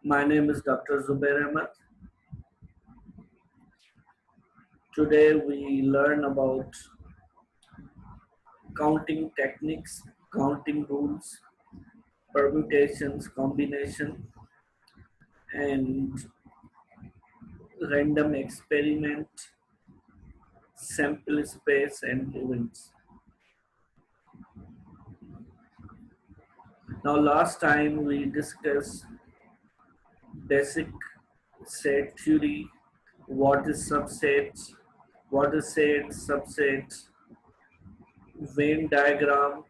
My name is Dr. Zubair Ahmed. Today we learn about counting techniques, counting rules, permutations, combination, and random experiment, sample space, and events. Now, last time we discussed basic set theory, what is subset, what is set, subset, Venn diagram,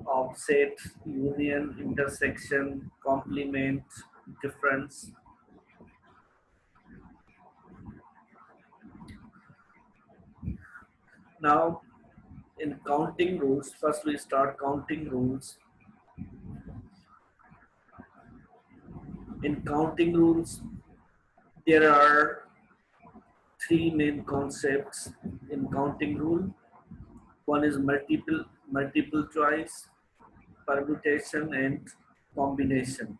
offset, union, intersection, complement, difference. Now, in counting rules, first we start counting rules. In counting rules, there are three main concepts in counting rule. One is multiple choice, permutation, and combination.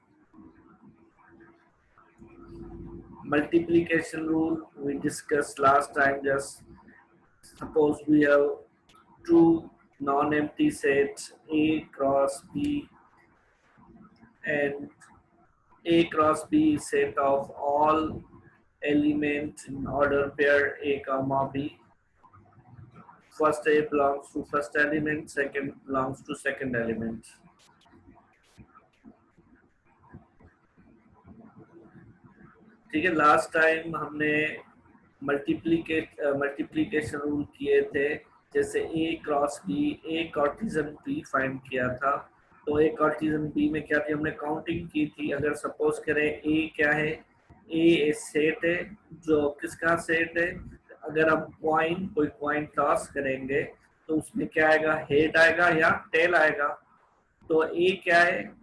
Multiplication rule we discussed last time. Just suppose we have two non-empty sets A cross B, and A cross B is set of all elements in order pair A comma B. First A belongs to first element, second belongs to second element. ठीक है, last time हमने multiplication rule किए थे, जैसे A cross B, A Cartesian B find किया था। तो A Cartesian B में क्या थी, हमने काउंटिंग की थी। अगर सपोज करें A क्या है, A सेट है, जो किसका सेट है, अगर हम कोई कॉइन टॉस करेंगे तो उसमें क्या आएगा, हेड आएगा या टेल आएगा। तो A क्या है,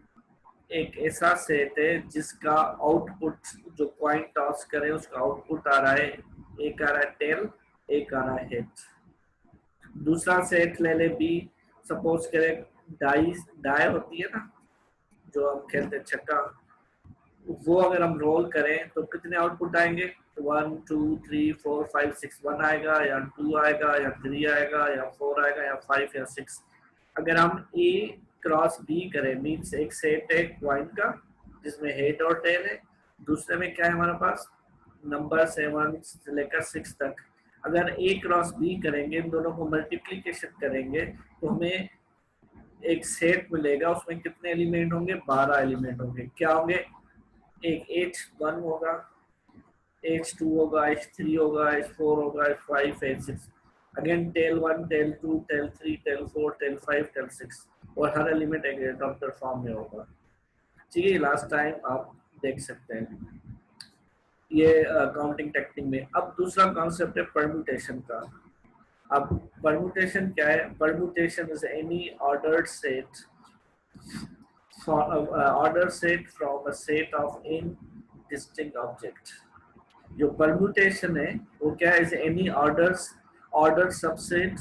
एक ऐसा सेट है जिसका आउटपुट, जो कॉइन टॉस करें उसका आउटपुट आ रहा है, एक आ रहा है टेल, एक आ रहा है हेड। दूसरा सेट ले ले बी, सपोज करें डाई होती है ना, जो हम खेलते हैं छक्का, वो अगर हम रोल करें तो कितने आउटपुट आएंगे, 1 2 3 4 5 6, 1 आएगा या 2 आएगा या 3 आएगा या 4 आएगा या 5 या 6। अगर हम ए क्रॉस बी करें, मीन्स एक सेट है क्वाइन का जिसमें हेड और टेल है, दूसरे में क्या है हमारे पास, नंबर 7 से लेकर 6 तक। अगर ए क्रॉस बी करेंगे, इन दोनों को मल्टीप्लीकेशन करेंगे तो हमें एक सेट मिलेगा, उसमें कितने एलिमेंट होंगे, 12 एलिमेंट होंगे। क्या होंगे, एक H1 होगा, H2 होगा, H3 होगा, H4 होगा, H5, H6, again tail 1, tail 2, tail 3, tail 4, tail 5, tail 6, और हर एलिमेंट एक डॉक्टर फॉर्म में होगा। ठीक है, लास्ट टाइम आप देख सकते हैं ये काउंटिंग टेक्निक में। अब दूसरा कॉन्सेप्ट है परम्यूटेशन का। अब परम्यूटेशन क्या है, permutation is any ordered set order set from a set of n distinct object। जो परम्यूटेशन है वो क्या है, any order subset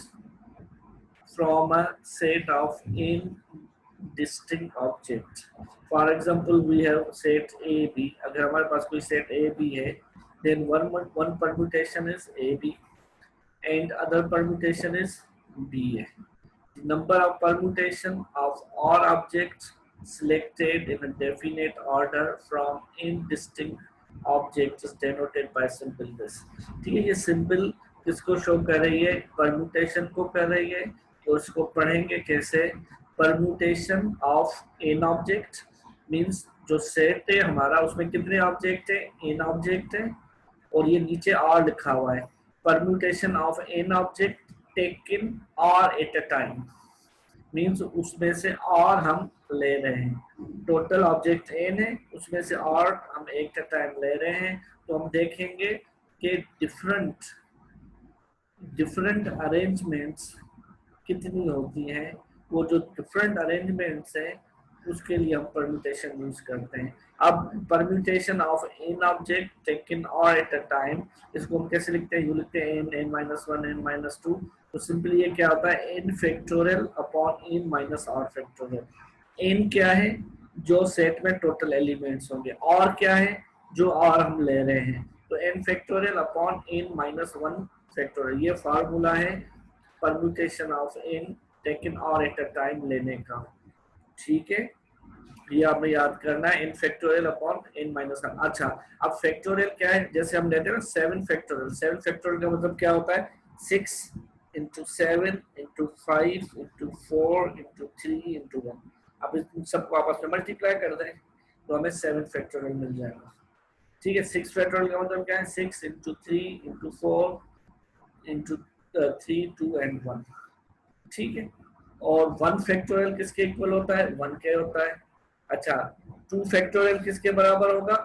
from a set of n distinct object। For example we have set A B, अगर हमारे पास कोई set A B है, then one permutation is AB and other permutation is BA। The number of permutation of all objects selected in a definite order from indistinct objects is denoted by symbol this। ठीक है, ये symbol किसको show कर रही है, permutation को कर रही है। तो इसको पढ़ेंगे कैसे, permutation of n object means जो सेट है हमारा उसमें कितने ऑब्जेक्ट है, एन ऑब्जेक्ट है, और ये नीचे और लिखा हुआ है, permutation of n object taken r at a time, means उसमें से और हम ले रहे हैं। टोटल ऑब्जेक्ट एन है, उसमें से और हम एक टाइम ले रहे हैं। तो हम देखेंगे कि डिफरेंट अरेंजमेंट्स कितनी होती हैं। वो जो डिफरेंट अरेंजमेंट्स हैं उसके लिए हम परम्यूटेशन यूज करते हैं। अब permutation of n object taken r at a time, इसको हम कैसे लिखते हैं, यू लिखते हैं n, n minus 1, n minus 2। तो सिंपली ये क्या होता है, n factorial upon n minus r factorial. N क्या है, जो सेट में टोटल एलिमेंट्स होंगे, और क्या है जो और हम ले रहे हैं, तो n factorial upon n minus 1 factorial, ये फार्मूला है permutation of n taken r at a time लेने का। ठीक है, ये आपने याद करना है, n factorial upon n minus 1। अच्छा, अब फैक्टोरियल क्या है, जैसे हम लेते हैं ना 7 फैक्टोरियल, 7 फैक्टोरियल का मतलब क्या होता है, 6 into 7 into 5 into 4 into 3 into 1। अब इन सबको आपस में मल्टीप्लाई कर दें तो हमें 7 फैक्टोरियल मिल जाएगा। ठीक है, 6 फैक्टोरियल का मतलब क्या है, 6 इंटू 3 इंटू 4 इंटू 3 2 एंड 1। ठीक है, और 1 फैक्टोरियल किसके इक्वल होता है, 1 के होता है। अच्छा, 2 फैक्टोरियल किसके बराबर होगा,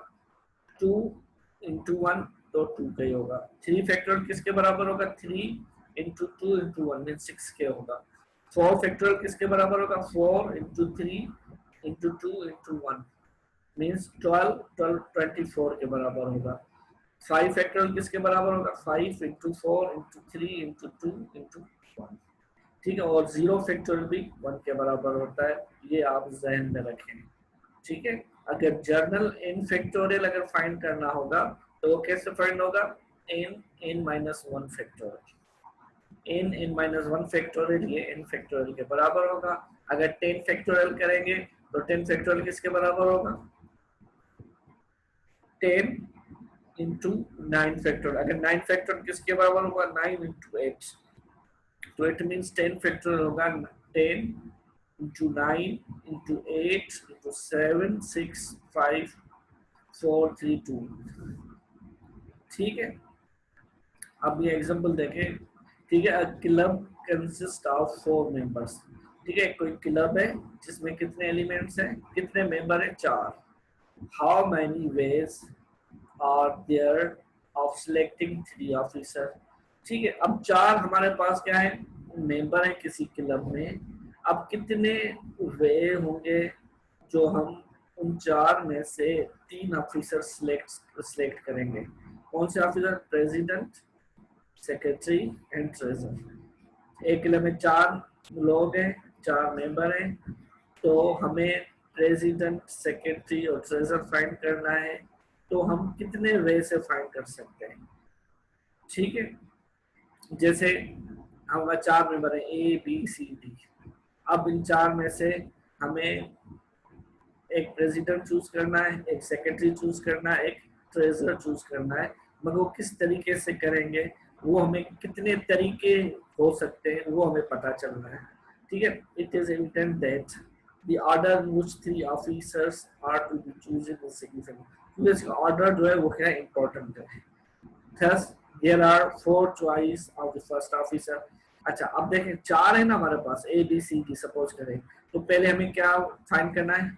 2 इंटू 1, तो 2 का ही होगा। 3 फैक्टोरियल किसके बराबर होगा, 3 इंटू 2 इंटू 1 मीन 6 के होगा। 4 फैक्टोरियल किसके बराबर होगा, 4 इंटू 3 इंटू 2 इंटू 1 मीन्स 12, 12 24 के बराबर होगा। 5 फैक्टोरियल किसके बराबर होगा, 5 इंटू 4 इंटू 3 इंटू 2 इंटू 1। ठीक है, और 0 फैक्टोरियल भी 1 के बराबर होता है, ये आप जहन में रखें। ठीक है, अगर जर्नल n फैक्टोरियल अगर फाइंड करना होगा तो वो कैसे फाइंड होगा, n minus 1 factorial, n minus 1 factorial ये n फैक्टोरियल के बराबर होगा। अगर 10 फैक्टोरियल करेंगे तो 10 फैक्टोरियल किसके बराबर होगा, 10 इंटू 9 फैक्टोरियल। अगर 9 फैक्टोरियल किसके बराबर होगा, 9 इंटू 8, तो इट मीन्स 10 फैक्टोरियल होगा 10 into 9 into 8 into 7 6 5 4 3 2। ठीक है, अब ये एग्जांपल देखें। ठीक है, क्लब कंसिस्ट ऑफ 4 मेंबर्स। ठीक है, कोई क्लब है जिसमें कितने एलिमेंट्स हैं, कितने मेंबर हैं, 4। How many ways are there of selecting 3 officer. ठीक है, अब 4 हमारे पास क्या है, मेंबर है किसी क्लब में। अब कितने वे होंगे जो हम उन 4 में से 3 ऑफिसर सिलेक्ट करेंगे। कौन से officer, president, secretary and treasure. एक क्लब में 4 लोग हैं, 4 मेंबर हैं, तो हमें प्रेसिडेंट, सेक्रेटरी और ट्रेजर फाइंड करना है। तो हम कितने वे से फाइंड कर सकते हैं। ठीक है, जैसे हमारा 4 मेंबर है, ए बी सी डी। अब इन 4 में से हमें एक प्रेसिडेंट चूज करना है, एक सेक्रेटरी चूज करना है, एक ट्रेजर चूज करना है। मगर वो किस तरीके से करेंगे, वो हमें कितने तरीके हो सकते हैं वो हमें पता चलना है। ठीक है, it is evident that the order which 3 officers are to be chosen is significant. क्योंकि इसका ऑर्डर जो है वो क्या इंपॉर्टेंट है। Thus, there are 4 choice of the first officer। अच्छा, अब देखें 4 है ना हमारे पास, A B C D suppose करें, तो पहले हमें क्या फाइंड करना है,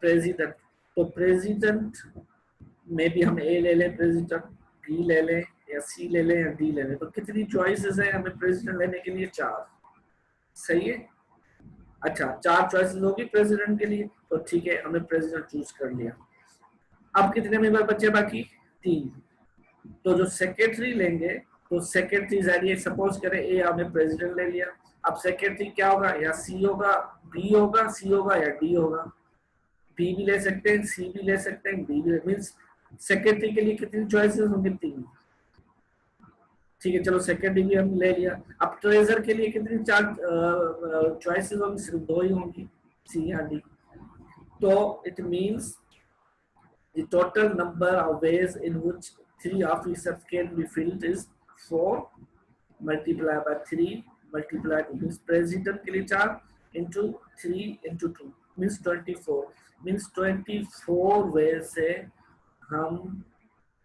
प्रेसिडेंट। तो प्रेसिडेंट में भी हम ए ले लें, प्रेसिडेंट बी ले लें या सी ले लें या डी ले लें। तो कितनी चॉइसेस है हमें प्रेसिडेंट लेने के लिए, 4। सही है। अच्छा, 4 चॉइसेस होगी प्रेसिडेंट के लिए, तो ठीक है, हमने प्रेसिडेंट चूज कर लिया। अब कितने मेंबर बचे बाकी, 3। तो जो सेक्रेटरी लेंगे, तो सेक्रेटरी जाइए, सपोज करें ए हमने प्रेसिडेंट ले लिया। अब सेक्रेटरी क्या होगा, या सी होगा, बी होगा, सी होगा या डी होगा। बी भी ले सकते हैं, सी भी ले सकते हैं, डी भी, मीन्स सेक्रेटरी के लिए कितनी चॉइसेस होंगी, 3। ठीक है, चलो सेक्रेटरी भी हम ले लिया। अब ट्रेजर के लिए कितनी 4 चॉइसेस होंगी, सिर्फ 2 ही होंगी, सी या डी। तो it means the total number of ways in which 3 officers can be filled is 4 multiplied by 3 multiplied means president के लिए 4 into 3 into 2 means 24 means 24 ways से हम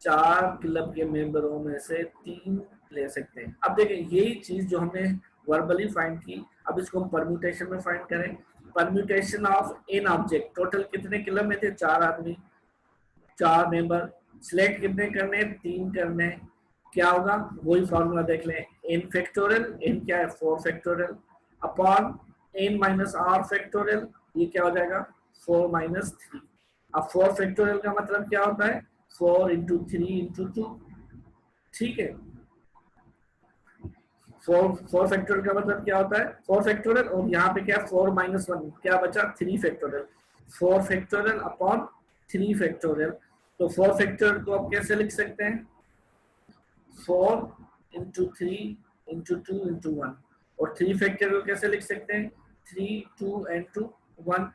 4 क्लब के मेंबरों में से 3 ले सकते हैं। अब देखें, यही चीज जो हमने वर्बली फाइंड की, अब इसको हम परम्यूटेशन में फाइंड करें। Permutation of n object, total कितने क्लब में थे, 4 आदमी, 4 मेंबर, सिलेक्ट कितने करने, 3 करने। क्या होगा, वही फॉर्मूला देख लें, n फैक्टोरियल, n क्या है, 4 factorial upon n minus r factorial, ये क्या हो जाएगा, 4 माइनस 3। अब 4 फैक्टोरियल का मतलब क्या होता है, 4 इंटू 3 इंटू 2। ठीक है, 4 फैक्टोरियल का मतलब क्या होता है, 4 फैक्टोरियल, और यहाँ पे क्या 4 माइनस 1, क्या बचा, 3 फैक्टोरियल। 4 factorial upon 3 factorial. तो 4 फैक्टोरियल को आप कैसे लिख सकते हैं, 4 इंटू 3 इंटू 2 इंटू 1। और 3 फैक्टोरियल कैसे लिख सकते हैं, 3 2 एंड 2 1।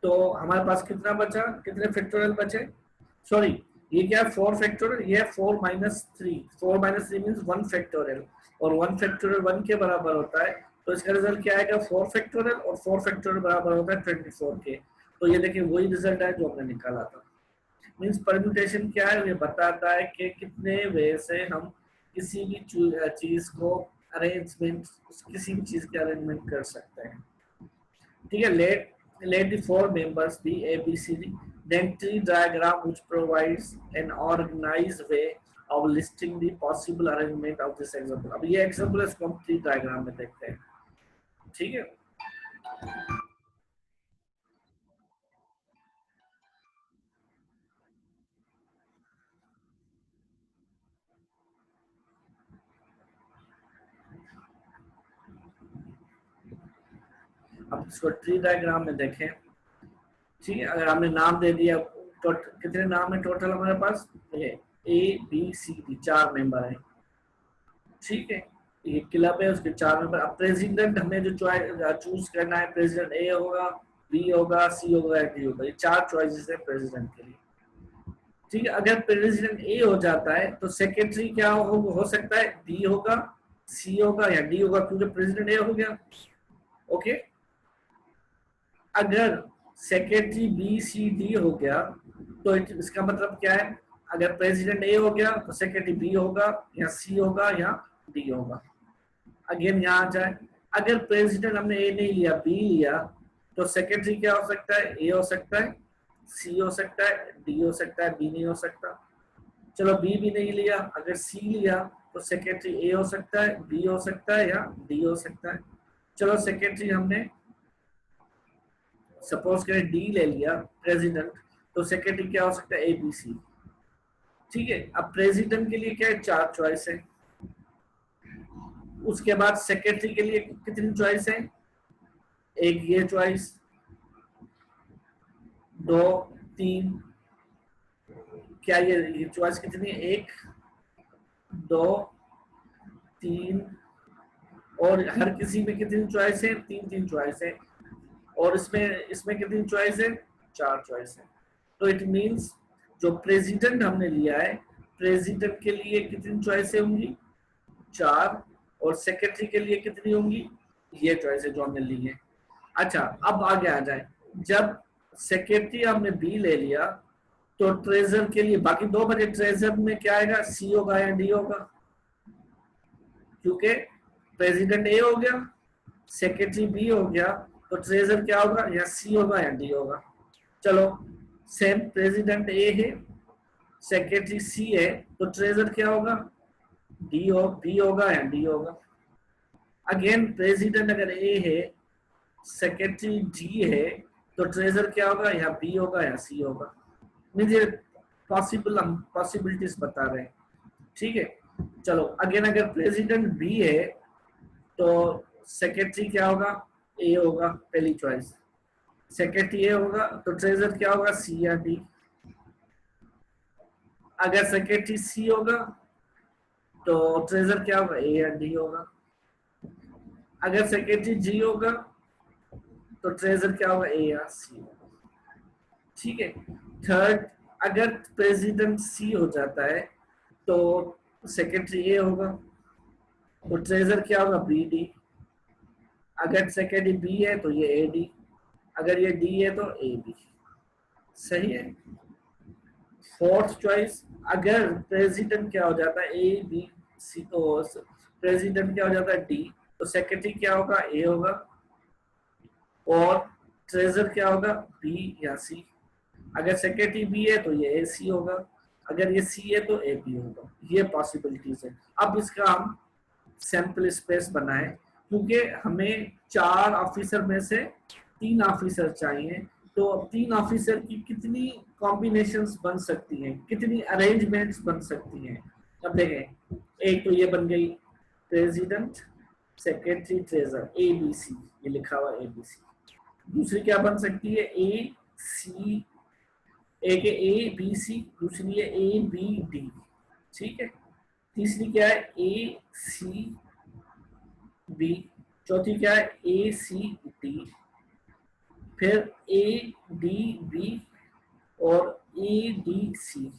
तो हमारे पास कितना बचा, कितने फैक्टोरियल बचे, सॉरी ये क्या है 4 फैक्टोरियल, ये है 4 माइनस 3, 4 माइनस 3 मीन्स 1 फैक्टोरियल, और 1 फैक्टोरियल 1 के बराबर होता है। तो इसका रिजल्ट क्या आएगा, 4 फैक्टोरियल, और 4 फैक्टोरियल बराबर होता है 24 के। तो ये देखिए वही रिजल्ट है जो हमने निकाला था। मीन्स परम्यूटेशन क्या है, ये बताता है कि कितने वे से हम किसी भी चीज को अरेंजमेंट, किसी भी चीज के अरेंजमेंट कर सकते हैं। ठीक है, let the four members be A, B, C, D. Then tree diagram which provides an organized way of listing the possible arrangement of this example. अब ये example है, इसको हम tree diagram में देखते हैं। ठीक है, अब इसको ट्री डायग्राम में देखें। ठीक है, अगर हमने नाम दे दिया, तो कितने नाम है टोटल हमारे पास, ये A, B, C, D 4 member है। ठीक है, ये क्लब है, उसके 4 मेंबर। अब प्रेसिडेंट हमें जो चूज करना है, प्रेसिडेंट ए होगा, बी होगा, सी होगा, डी होगा। ये 4 चॉइसेस है प्रेसिडेंट के लिए। ठीक है, अगर प्रेसिडेंट ए हो जाता है तो सेक्रेटरी क्या हो सकता है, डी होगा, सी होगा या डी होगा, क्योंकि प्रेसिडेंट ए हो गया। ओके, अगर सेक्रेटरी बी सी डी हो गया तो इसका मतलब क्या है, अगर प्रेसिडेंट ए हो गया तो सेक्रेटरी बी होगा या सी होगा या डी होगा। अगेन यहाँ आ जाए, अगर प्रेसिडेंट हमने ए नहीं लिया, बी लिया, तो सेक्रेटरी क्या हो सकता है, ए हो सकता है, सी हो सकता है, डी हो सकता है, बी नहीं हो सकता। चलो बी भी नहीं लिया, अगर सी लिया तो सेक्रेटरी ए हो सकता है, बी हो सकता है या डी हो सकता है। चलो सेक्रेटरी हमने सपोज करें डी ले लिया प्रेसिडेंट, तो सेक्रेटरी क्या हो सकता है, ए बी सी। ठीक है, अब प्रेसिडेंट के लिए क्या है, 4 चॉइस है। उसके बाद सेक्रेटरी के लिए कितनी चॉइस है, एक ये चॉइस, 2 3, क्या ये चॉइस कितनी है, 1 2 3, और हर किसी में कितनी चॉइस है, 3 3 चॉइस है। और इसमें इसमें कितनी चॉइस है, 4 चॉइस है। तो इट मींस जो प्रेसिडेंट हमने लिया है, प्रेसिडेंट के लिए कितनी चॉइसें होंगी, 4, और सेक्रेटरी के लिए कितनी होंगी, ये चॉइसें जो हमने ली है। अच्छा, अब आगे आ जाए, जब सेक्रेटरी हमने बी ले लिया तो ट्रेजर के लिए बाकी 2 बजे ट्रेजर में क्या आएगा, सी होगा या डी होगा, क्योंकि प्रेसिडेंट ए हो गया, सेक्रेटरी बी हो गया, तो ट्रेजर क्या होगा, या सी होगा या डी होगा। चलो सेम प्रेसिडेंट ए है, सेक्रेटरी सी है, तो ट्रेजर क्या होगा, डी हो, बी होगा या डी होगा। अगेन प्रेसिडेंट अगर ए है, सेक्रेटरी डी है, तो ट्रेजर क्या होगा, या बी होगा या सी होगा। मुझे पॉसिबल, हम पॉसिबिलिटीज बता रहे हैं। ठीक है, चलो अगेन अगर प्रेसिडेंट बी है तो सेक्रेटरी क्या होगा, ए होगा, पहली चॉइस। सेक्रेटरी ए होगा तो ट्रेजर क्या होगा, सी या डी। अगर सेक्रेटरी सी होगा तो ट्रेजर क्या होगा, ए या डी होगा। अगर सेक्रेटरी जी होगा तो ट्रेजर क्या होगा, ए या सी होगा। ठीक है, थर्ड, अगर प्रेसिडेंट सी हो जाता है तो सेक्रेटरी ए होगा, तो ट्रेजर क्या होगा, बी डी। अगर सेक्रेटरी बी है तो ये ए डी, अगर ये डी है तो ए बी। सही है। फोर्थ चॉइस, अगर प्रेसिडेंट क्या हो जाता है, ए बी सी, तो प्रेसिडेंट क्या हो जाता है, डी, तो सेक्रेटरी क्या होगा, ए होगा, और ट्रेजर क्या होगा, बी या सी। अगर सेक्रेटरी बी है तो ये ए सी होगा, अगर ये सी है तो ए बी होगा। ये पॉसिबिलिटीज है। अब इसका हम सैंपल स्पेस बनाए, क्योंकि हमें 4 ऑफिसर में से 3 ऑफिसर चाहिए, तो अब 3 ऑफिसर की कितनी कॉम्बिनेशंस बन सकती हैं, कितनी अरेंजमेंट्स बन सकती हैं। अब देखें, एक तो ये बन गई president, secretary, treasurer, A B C, ये लिखा हुआ ए बी सी। दूसरी क्या बन सकती है, ए सी, एक है ए बी सी, दूसरी है ए बी डी, ठीक है। तीसरी क्या है, ए सी बी, चौथी क्या है, ए सी डी, फिर ए डी बी और ए डी सी।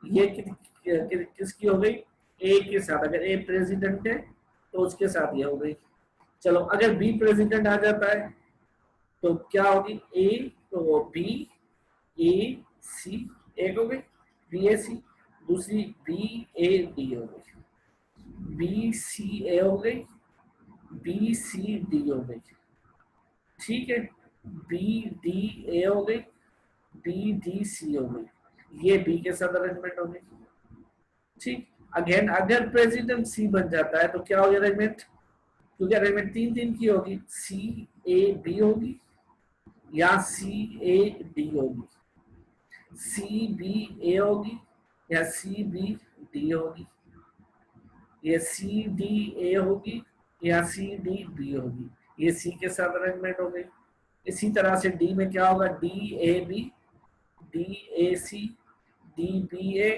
ये किसकी हो गई, ए के साथ, अगर ए प्रेसिडेंट है तो उसके साथ ये हो गई। चलो अगर बी प्रेसिडेंट आ जाता है तो क्या होगी, ए तो बी ए सी, एक हो गई बी ए सी, दूसरी बी ए डी हो गई, बी सी ए हो गई, बी सी डी हो गई, ठीक है। बी डी ए हो गई, बी डी सी हो गई, ये बी के साथ अरेंजमेंट हो गई, ठीक। अगेन अगर प्रेसिडेंट सी बन जाता है तो क्या होगी अरेंजमेंट, क्योंकि अरेंजमेंट तीन तीन की होगी, सी ए बी होगी या सी ए डी होगी, सी बी ए होगी या सी बी डी होगी, ये सी डी ए होगी या सी डी बी होगी, ये सी के साथ अरेंजमेंट हो गई। इसी तरह से डी में क्या होगा, D A B, D A C, D B A,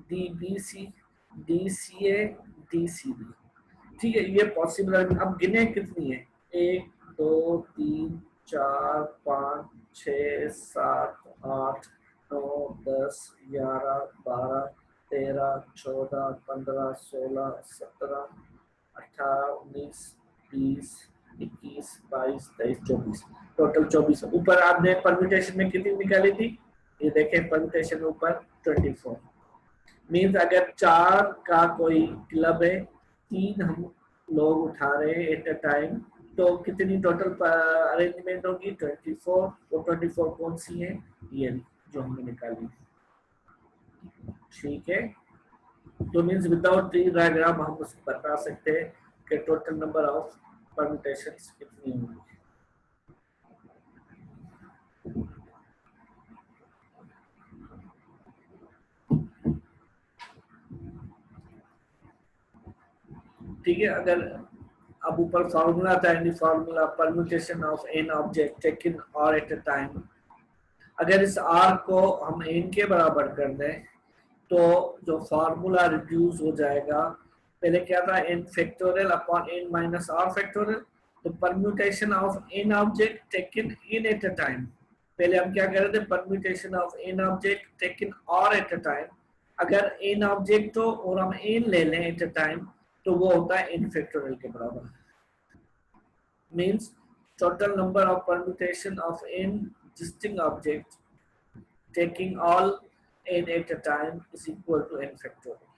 D B C, D C A, D C B, ठीक है। ये पॉसिबल है। अब गिने कितनी है, 1 2 3 4 5 6 7 8 9 10 11 12 13 14 15 16 17 18 19 20 21 22 23 24, टोटल 24। ऊपर आपने परम्यूटेशन में कितनी निकाली थी, ये देखें परम्यूटेशन ऊपर 24। मीन्स अगर 4 का कोई क्लब है, 3 हम लोग उठा रहे हैं एट अ टाइम, तो कितनी टोटल अरेंजमेंट होगी, 24। वो 24 कौन सी है, ये जो हमने निकाली, ठीक है। तो मीन्स विदाउट ट्री डायग्राम हम बता सकते हैं कि टोटल नंबर ऑफ परम्यूटेशंस कितनी होंगी। ठीक है। अगर अब ऊपर फार्मूला था, any formula permutation of n object taken r at a time, अगर इस आर को हम एन के बराबर कर दें तो जो फार्मूला रिड्यूस हो जाएगा। पहले क्या था, n factorial upon n minus r factorial, तो permutation of n object taken in at a time, पहले हम क्या कह रहे थे, permutation of n object taken r at a time. अगर एन ऑब्जेक्ट हो और हम एन ले लें एट अ टाइम तो वो होता है एन फैक्टोरियल के बराबर। Means total number of permutation of n distinct object taking all n at a time is equal to n factorial।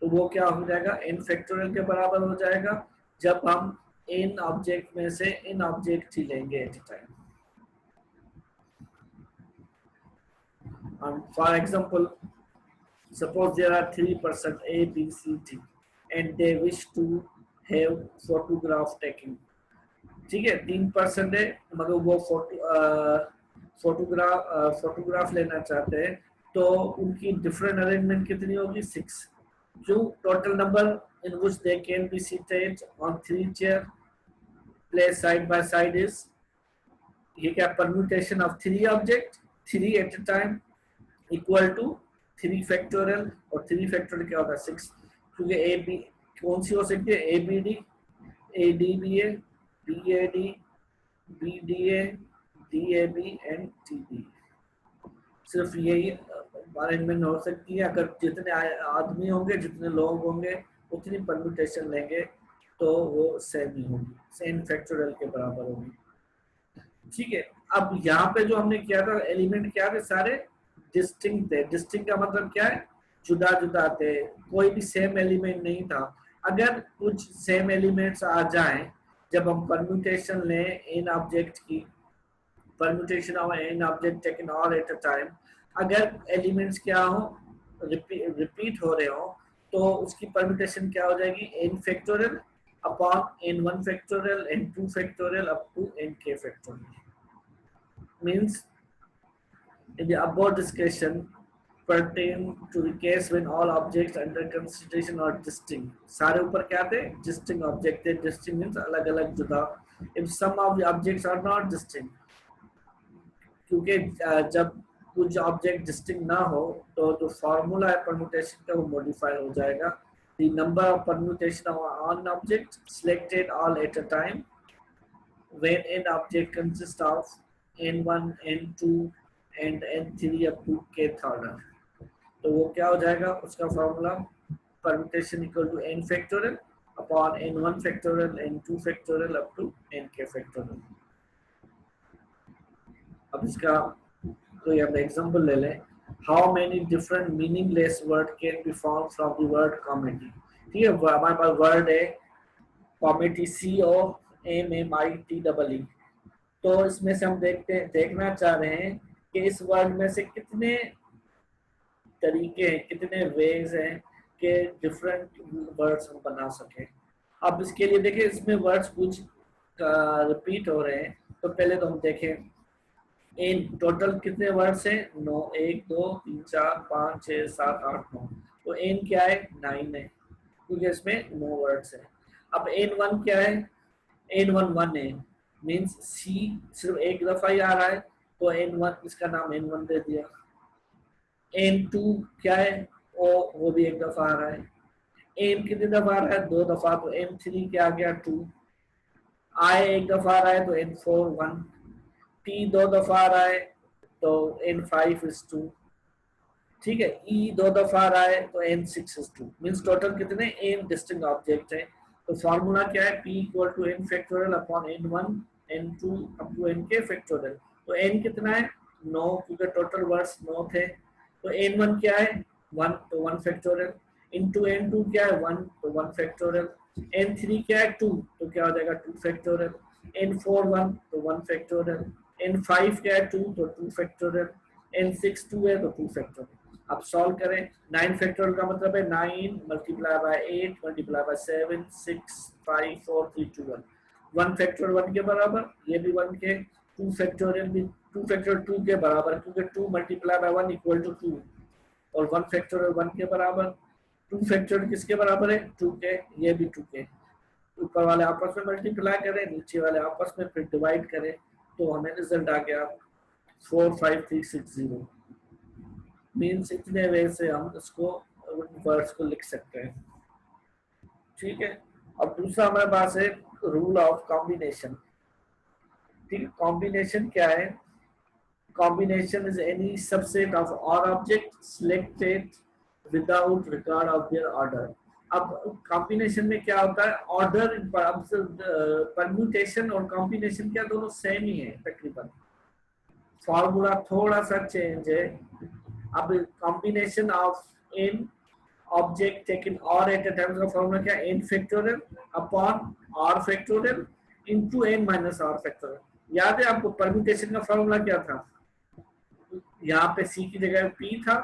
तो वो क्या हो जाएगा, n factorial के बराबर हो जाएगा जब हम n ऑब्जेक्ट में से n ऑब्जेक्ट ही लेंगे eight a time. For example, suppose there are 3 persons A, B, C, D and they wish to have photograph taking, ठीक है। 3 पर्सन है मगर वो फोटोग्राफ लेना चाहते हैं, तो उनकी डिफरेंट अरेंजमेंट कितनी होगी, 6। जो total number in which they can be seated on 3 chair place side by side is, ये क्या, permutation of 3 object 3 at a time equal to 3 factorial, और 3 फैक्टोरियल क्या होता है 6, क्योंकि ए बी कौन सी हो सकती है, A B D, A D B A, B A D, B D A, D A B and T B. सिर्फ यही अरेंजमेंट हो सकती है। अगर जितने आदमी होंगे, जितने लोग होंगे, उतनी परम्यूटेशन लेंगे तो वो सेम ही होगी, सेम फैक्टोरियल के बराबर होगी, ठीक है। अब यहाँ पे जो हमने किया था, एलिमेंट क्या थे, सारे डिस्टिंक्ट थे। डिस्टिंक्ट का मतलब क्या है, जुदा जुदा थे, कोई भी सेम एलिमेंट नहीं था। अगर कुछ सेम एलिमेंट्स आ जाएं जब हम परम्यूटेशन लें इन ऑब्जेक्ट की, permutation of n object taken all at a time, अगर एलिमेंट्स क्या हो, रिपीट हो रहे हो, तो उसकी परम्यूटेशन क्या हो जाएगी, n factorial upon n 1 factorial, n 2 factorial up to n के factorial. Means in the above discussion pertain to the case when all objects under consideration are distinct। सारे ऊपर क्या थे, distinct object थे, distinct means अलग अलग जुदा if some of the objects are not distinct, क्योंकि जब कुछ ऑब्जेक्ट डिस्टिंक्ट ना हो तो जो फॉर्मूला है परम्यूटेशन का वो मॉडिफाई हो जाएगा. The number of permutation of an object selected all at a time when an object consists of n1, n2 and n3 up to kth order. तो वो क्या हो जाएगा उसका formula permutation equal to n factorial upon n1 factorial, n2 factorial up to nk factorial. अब इसका कोई हम एग्जांपल ले लें. How many different meaningless word can be formed from the word comedy? ठीक है, हमारे पास वर्ड है कॉमेडी, COMMITEE. तो इसमें से हम देखना चाह रहे हैं कि इस वर्ड में से कितने तरीके हैं, कितने वेज हैं कि डिफरेंट वर्ड्स हम बना सकें. अब इसके लिए देखिए इसमें वर्ड्स कुछ रिपीट हो रहे हैं. तो पहले तो हम देखें इन टोटल कितने वर्ड्स हैं. 9, 1 2 3 4 5 6 7 8 9. तो एन क्या है 9 है क्योंकि इसमें 9 वर्ड्स हैं. अब n1 क्या है, n1 1 है, मींस सी सिर्फ एक दफा ही आ रहा है तो n1 इसका नाम n1 दे दिया. n2 क्या है, वो भी एक दफा आ रहा है. n कितनी दफा आ रहा है, 2 दफा, तो n3 क्या आ गया 2. I एक दफा आ रहा है तो n4 1. T 2 दफा आ रहा है तो n5 is 2. ठीक है, E 2 दफा आ रहा है तो n6 is 2. मींस टोटल कितने n डिस्टिंक्ट ऑब्जेक्ट हैं. तो फॉर्मूला क्या है, P equal to n factorial upon n1 n2 up to nk factorial. तो n कितना है 9 क्योंकि टोटल वर्ड्स 9 थे. तो n1 क्या है 1 तो 1 फैक्टोरियल इनटू n2 क्या है 1 तो 1 फैक्टोरियल. n3 क्या है 2 तो क्या हो जाएगा 2 फैक्टोरियल. n4 1 तो 1 फैक्टोरियल. n5 क्या है 2 तो 2 फैक्टोरियल. n6 2 है तो 2 फैक्टोरियल. अब सॉल्व करें. 9 फैक्टोरियल का मतलब है 9 multiply by 8 multiply by 7 6 5 4 3 2 1. 1 factorial 1 के बराबर, ये भी 1 के. 2 फैक्टोरियल भी 2 फैक्टोरियल 2 के बराबर क्योंकि 2 मल्टीप्लाई बाय 1 इक्वल टू 2 और 1 फैक्टोरियल 1 के बराबर. 2 फैक्टोरियल किसके बराबर है 2 के, ये भी 2 के. ऊपर वाले आपस में मल्टीप्लाई करें, नीचे वाले आपस में फिर डिवाइड करें तो हमें रिजल्ट आ गया 45360. मीन्स इतने वे से हम इसको वर्ड्स को लिख सकते हैं. ठीक है. अब दूसरा हमारे पास है रूल ऑफ कॉम्बिनेशन. ठीक है, कॉम्बिनेशन क्या है. Combination is any subset of all object selected without regard of their order. अब कॉम्बिनेशन में क्या होता है, ऑर्डर, परम्यूटेशन और कॉम्बिनेशन क्या दोनों सेम ही है तकरीबन. फॉर्मूला थोड़ा सा चेंज है. अब combination of n object taken r at a time का फॉर्मूला क्या है, n factorial upon r factorial into n minus r factorial. याद है आपको परम्यूटेशन का फॉर्मूला क्या था, यहाँ पे c की जगह p था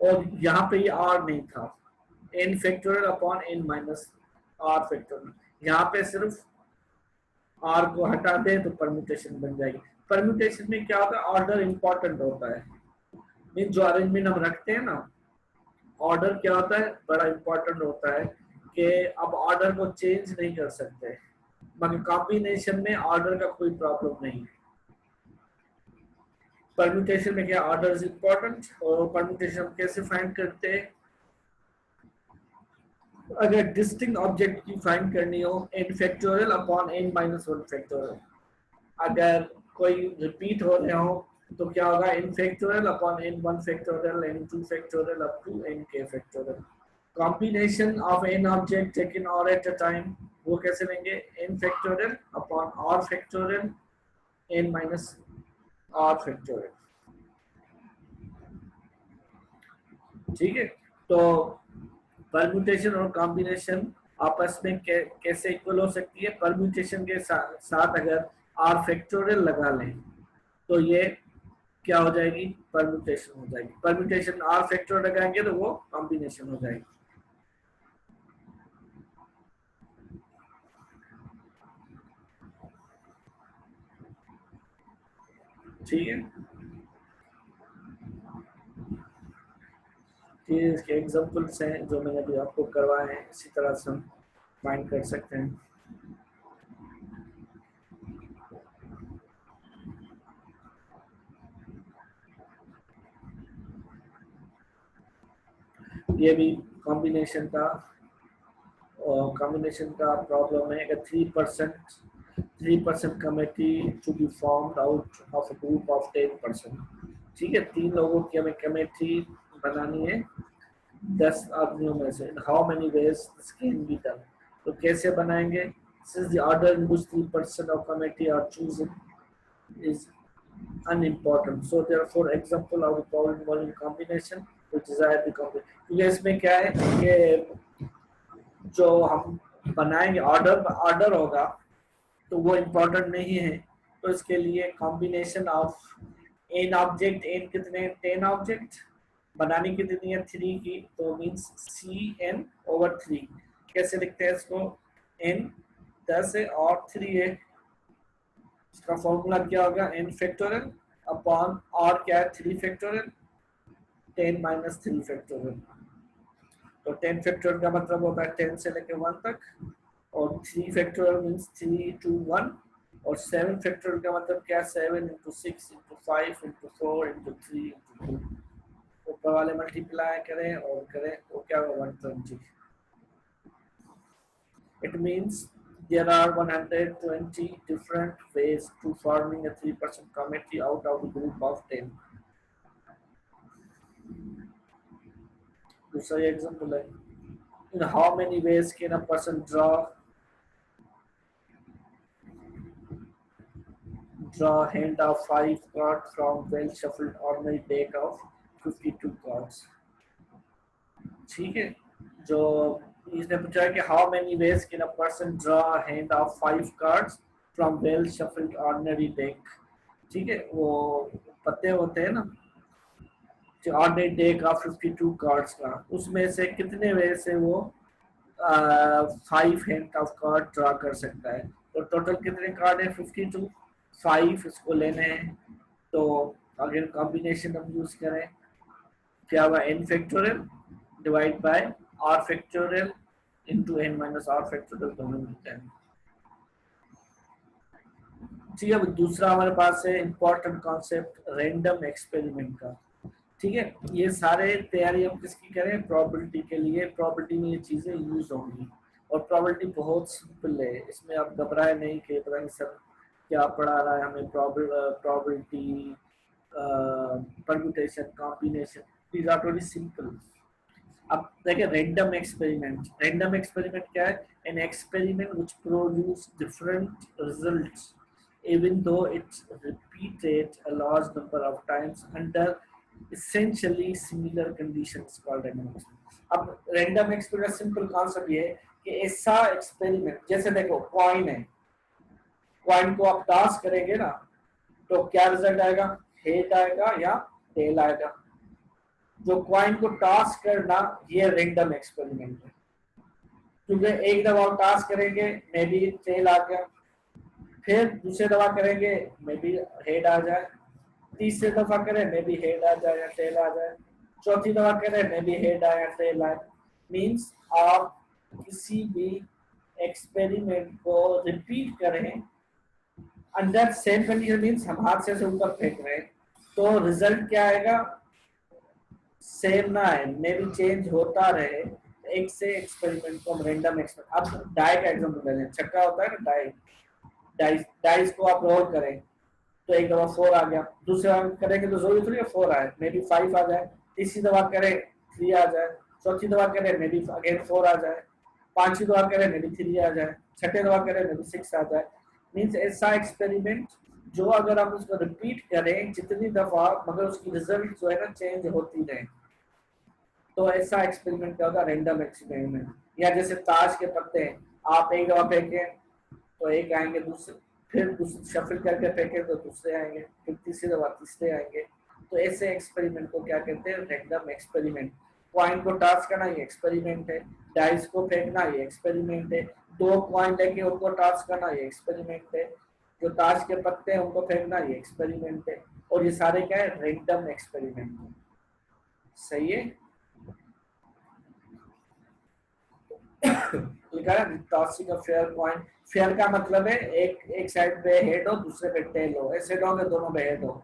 और यहाँ पे ये r नहीं था. n factorial upon n minus r factorial. यहाँ पे सिर्फ r को हटा दे तो परम्यूटेशन बन जाएगी. परम्यूटेशन में क्या होता है, ऑर्डर इंपॉर्टेंट होता है. मीन जो अरेंजमेंट हम रखते हैं ना, ऑर्डर क्या होता है बड़ा इंपॉर्टेंट होता है कि अब ऑर्डर को चेंज नहीं कर सकते. मगर कॉम्बिनेशन में ऑर्डर का कोई प्रॉब्लम नहीं है. परम्यूटेशन में क्या ऑर्डर इज इंपॉर्टेंट. और परम्यूटेशन हम कैसे फाइंड करते हैं, अगर डिस्टिंक्ट ऑब्जेक्ट की फाइंड करनी हो n factorial upon n minus 1 factorial. अगर कोई रिपीट हो रहे हो तो क्या होगा n factorial upon n1 factorial n2 factorial up to nk factorial. Combination of n object taken r at a time वो कैसे लेंगे, n factorial upon r factorial n minus r factorial. ठीक है. तो परम्यूटेशन और कॉम्बिनेशन आपस में कैसे इक्वल हो सकती है. परम्यूटेशन के साथ अगर r फैक्टोरियल लगा लें तो ये क्या हो जाएगी, परम्यूटेशन हो जाएगी. परम्यूटेशन r फैक्टोरियल लगाएंगे तो वो कॉम्बिनेशन हो जाएगी. ठीक है. ये इसके एग्जांपल्स हैं जो मैंने अभी आपको करवाए हैं. इसी तरह से हम फाइंड कर सकते हैं. ये भी कॉम्बिनेशन का प्रॉब्लम है कि 3% committee to be formed out of a group of 10%। ठीक है, 3 लोगों की हमें कमेटी बनानी है 10 आदमियों में से। How many ways this can be done, तो कैसे बनाएंगे? Since the order in which 3% of committee are chosen is unimportant, so therefore example of the problem involving combination which desired the combination। क्योंकि इसमें क्या है कि जो हम बनाएंगे ऑर्डर होगा तो वो इम्पोर्टेंट नहीं है, तो इसके लिए combination of n object, n कितने 10 ऑब्जेक्ट, बनानी कितनी है 3 की, तो मींस CN/3। कैसे लिखते हैं इसको? n 10 है और 3 है, इसका फॉर्मूला क्या होगा? n फैक्टोरियल अपॉन और क्या है 3 फैक्टोरियल, 10 माइनस 3 फैक्टोरियल। तो 10 फैक्टोरियल का मतलब होता है 10 से लेके 1 तक, और 3 फैक्टोरियल मींस 3 to 1, और 7 फैक्टोरियल का मतलब क्या? 7 into 6 into 5 into 4 into 3 into 2। ऊपर वाले मल्टीप्लाई करें और करें तो क्या होगा? 120। It means there are 120 different ways to forming a 3% committee out of a group of 10। दूसरा एग्जांपल है, in how many ways can a person draw hand of 5 cards from well shuffled ordinary deck of 52 cards। ठीक है, जो इसने पूछा है कि how many ways can a person draw hand of 5 cards from well shuffled ordinary deck. ठीक है, वो पत्ते होते हैं ना जो ऑर्डिनरी डेक ऑफ 52 कार्ड्स का, उसमें से कितने वे से वो 5 हैंड ऑफ कार्ड ड्रॉ कर सकता है। तो टोटल कितने कार्ड है? 52, 5 इसको लेने हैं। तो अगर कॉम्बिनेशन हम यूज करें, क्या हुआ? n factorial divide by r factorial into n minus r factorial, दोनों मिलते हैं। ठीक है, दूसरा हमारे पास है इंपॉर्टेंट कॉन्सेप्ट रैंडम एक्सपेरिमेंट का। ठीक है, ये सारे तैयारी हम किसकी करें? प्रोबेबिलिटी के लिए। प्रोबेबिलिटी में ये चीजें यूज होंगी, और प्रोबेबिलिटी बहुत सिंपल है, इसमें आप घबराए नहीं कि पता नहीं सर क्या पढ़ा रहा है हमें। Probability, permutation, combination, these are very simple. अब देखिए रैंडम एक्सपेरिमेंट। रैंडम एक्सपेरिमेंट क्या है? An experiment which produce different results even though it's repeated a large number of times under essentially similar conditions called random experiment। अब random experiment simple concept ये है कि ऐसा experiment, जैसे देखो coin है, कॉइन को आप टॉस करेंगे ना तो क्या रिजल्ट आएगा? हेड आएगा या टेल आएगा। जो कॉइन को टॉस करना ये रैंडम एक्सपेरिमेंट है, क्योंकि एक दफा टॉस करेंगे मे बी टेल आ गया, फिर दूसरे दफा करेंगे मे बी हेड आ जाए, तीसरे दफा करें मे बी हेड आ जाए या टेल आ जाए, चौथी दफा करें मे बी हेड आए या टेल आए। मींस आप किसी भी एक्सपेरिमेंट को रिपीट करें अंडर सेम कंडीशन, मींस हम हाथ से ऊपर फेंक रहे हैं तो रिजल्ट क्या आएगा? सेम ना है, मे बी चेंज होता रहे। एक से एक्सपेरिमेंट को हम रैंडम एक्सपेरिमेंट। अब डाई का एग्जांपल ले लें, छक्का होता है ना डाई, डाइस को आप रोल करें तो एक दफा 4 आ गया, दूसरी बार करेंगे तो जरूरी थोड़ी 4 आए, मे बी 5 आ जाए, तीसरी दफा करें 3 आ जाए, चौथी दफा करें मे बी अगेन 4 आ जाए, पांचवी दफा करें मे बी 3 आ जाए, छठे दफा करें मे बी 6 आ जाए। मीन्स ऐसा एक्सपेरिमेंट जो अगर हम उसको रिपीट करें जितनी दफा, मगर उसकी रिजल्ट जो है ना चेंज होती रहे, तो ऐसा एक्सपेरिमेंट क्या होगा? Random experiment. या जैसे ताश के पत्ते हैं, आप एक दफा फेंके तो एक आएंगे, दूसरे फिर शफल करके फेंके तो दूसरे आएंगे, फिर तीसरी दफा तीसरे आएंगे। तो ऐसे एक्सपेरिमेंट को क्या कहते हैं? Random experiment. कॉइन को टॉस करना ये एक्सपेरिमेंट है, डाइस को फेंकना ये एक्सपेरिमेंट है, 2 कॉइन लेके उनको टॉस करना ये एक्सपेरिमेंट है, जो ताश के पत्ते हैं उनको फेंकना ये एक्सपेरिमेंट है। और ये सारे क्या है? Random experiment. सही है, लिखा है tossing a fair coin. Fair का मतलब है एक साइड पे हेड हो दूसरे पे टेल हो, ऐसे लोग दोनों पे हेड हो।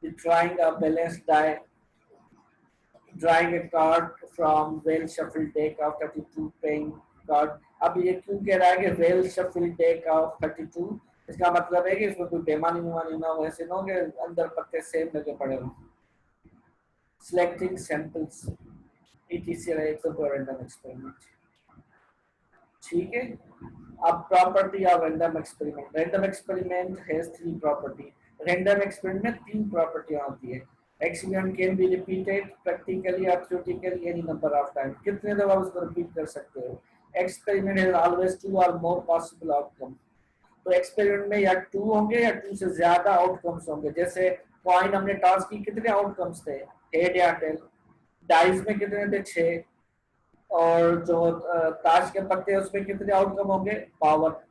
Trying a balance die, drawing a card from well shuffled deck of 32 playing card. अब ये क्यों कह रहा है कि well shuffled deck of 32? इसका मतलब है कि इसमें कोई बेमानी मुमानी ना हो, ऐसे ना हो कि अंदर पत्ते सेम लगे पड़े हो. Selecting samples etc example random experiment. ठीक है. अब property of random experiment. Random experiment has three property. Random experiment में तीन प्रॉपर्टी होती है. Experiment can be repeated practically और theoretically any number of time. कितने दफा उसको रिपीट कर सकते हो. एक्सपेरिमेंट हैज ऑलवेज टू और मोर पॉसिबल आउटकम. तो एक्सपेरिमेंट में या टू होंगे या टू से ज्यादा आउटकम्स होंगे. जैसे कॉइन हमने टॉस की, कितने आउटकम्स थे, हेड या टेल. डाइस में कितने थे, 6. और जो ताश के पत्ते हैं उसमें कितने आउटकम होंगे, power.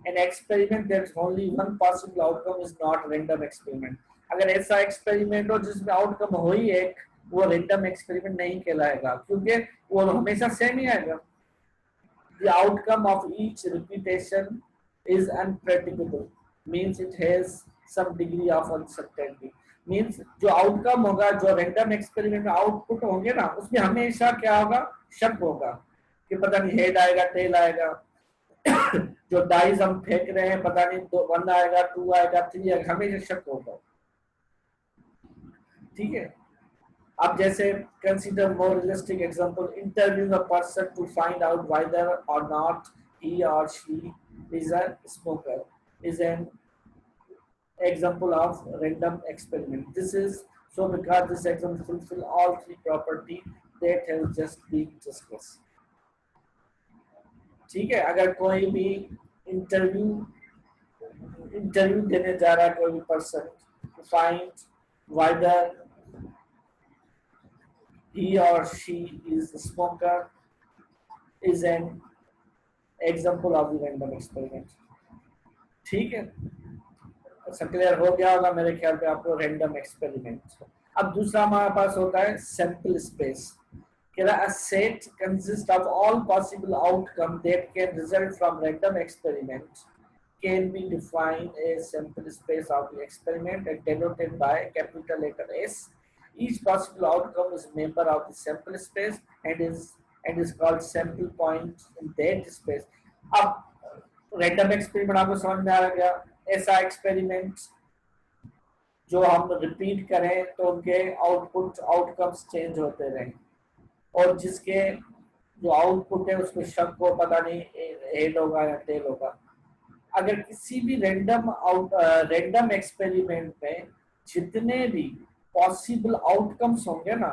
An experiment that's only one possible outcome is not random experiment. अगर ऐसा एक्सपेरिमेंट हो जिसमें आउटकम हो ही एक, वो रैंडम एक्सपेरिमेंट नहीं कहलाएगा, क्योंकि वो हमेशा सेम ही आएगा. The outcome of each repetition is unpredictable, means it has some degree of uncertainty. Means जो आउटकम होगा, जो रैंडम एक्सपेरिमेंट में आउटपुट होंगे ना, उसमें हमेशा क्या होगा, शक होगा कि पता नहीं हेड आएगा टेल आएगा. जो डाइस हम फेंक रहे हैं, पता नहीं 1 आएगा 2 आएगा 3 आएगा, हमेशा शक होगा. ठीक है. अब जैसे consider more realistic example. Interview a person to find out whether or not he or she is a smoker is an example of random experiment. This is so because this example fulfill all three property that have just been discussed. ठीक है. अगर कोई भी interview देने जा रहा है कोई भी person, to find whether he or she is a smoker is an example of the random experiment. ठीक है. क्लियर हो गया होगा मेरे ख्याल पे आपको रैंडम एक्सपेरिमेंट. अब दूसरा हमारे पास होता है sample space. A set consists of all possible outcomes that can result from random experiment can be defined as sample space of the experiment and denoted by capital letter S. Each possible outcome is member of the sample space and is called sample point in that space. अब random experiment आपको समझ में आ गया. ऐसा experiment जो हम repeat करें तो उनके आउटकम्स चेंज होते रहें, और जिसके जो आउटपुट है उसमें शक हो, पता नहीं हेड होगा या टेल होगा. अगर किसी भी रैंडम एक्सपेरिमेंट में जितने भी पॉसिबल आउटकम्स होंगे ना,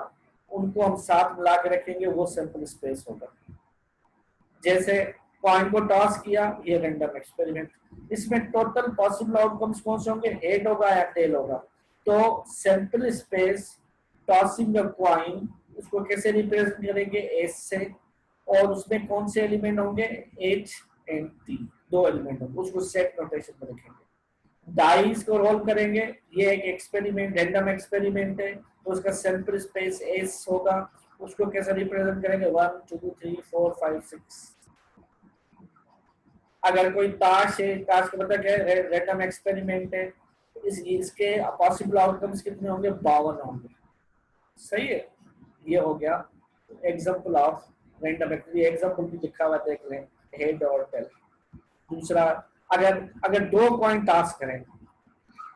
उनको हम साथ मिला के रखेंगे, वो सैंपल स्पेस होगा. जैसे कॉइन को टॉस किया, ये रैंडम एक्सपेरिमेंट. इसमें टोटल पॉसिबल आउटकम्स कौन से होंगे, हेड होगा या टेल होगा. तो sample space tossing the coin, उसको कैसे रिप्रेजेंट करेंगे, एस से, और उसमें कौन से एलिमेंट होंगे, एच एंड टी, 2 एलिमेंट होंगे, उसको सेट नोटेशन में लिखेंगे. डाइस को रोल करेंगे, ये एक एक्सपेरिमेंट रैंडम एक्सपेरिमेंट है, तो उसका सैंपल स्पेस एस होगा. उसको कैसे रिप्रेजेंट करेंगे, 1 2 3 4 5 6. अगर कोई ताश है, ताश का मतलब क्या है, रैंडम एक्सपेरिमेंट है, इसके पॉसिबल आउटकम्स कितने होंगे, 52 होंगे. सही है. ये हो गया एग्जांपल ऑफ रैंडम. एग्जांपल भी लिखा हुआ देख लें, हेड और टेल. दूसरा, अगर 2 कॉइन टॉस करें,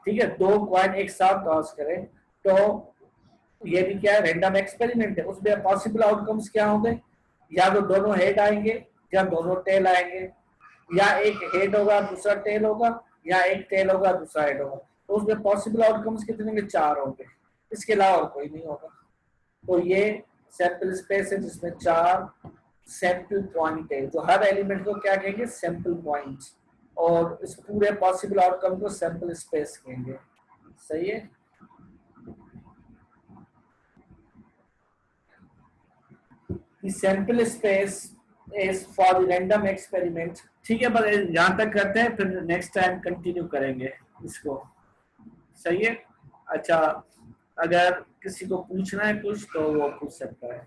ठीक है, 2 कॉइन एक साथ टॉस करें, तो ये भी क्या है, रैंडम एक्सपेरिमेंट है. उसमें पॉसिबल आउटकम्स क्या होंगे, या तो दोनों हेड आएंगे या दोनों टेल आएंगे, या एक हेड होगा दूसरा टेल होगा, या एक टेल होगा दूसरा हेड होगा. तो उसमें पॉसिबल आउटकम्स कितने होंगे, 4 होंगे. इसके अलावा और कोई नहीं होगा. तो ये सैंपल स्पेस है जिसमें 4 सैंपल पॉइंट है, जो हर एलिमेंट को क्या कहेंगे, सैंपल पॉइंट्स, और इस पूरे पॉसिबल आउटकम को सैंपल स्पेस कहेंगे. सही है. Sample space is for the random experiment. ठीक है, बस यहाँ तक करते हैं, फिर नेक्स्ट टाइम कंटिन्यू करेंगे इसको. सही है. अच्छा, अगर किसी को पूछना है कुछ तो वो पूछ सकता है.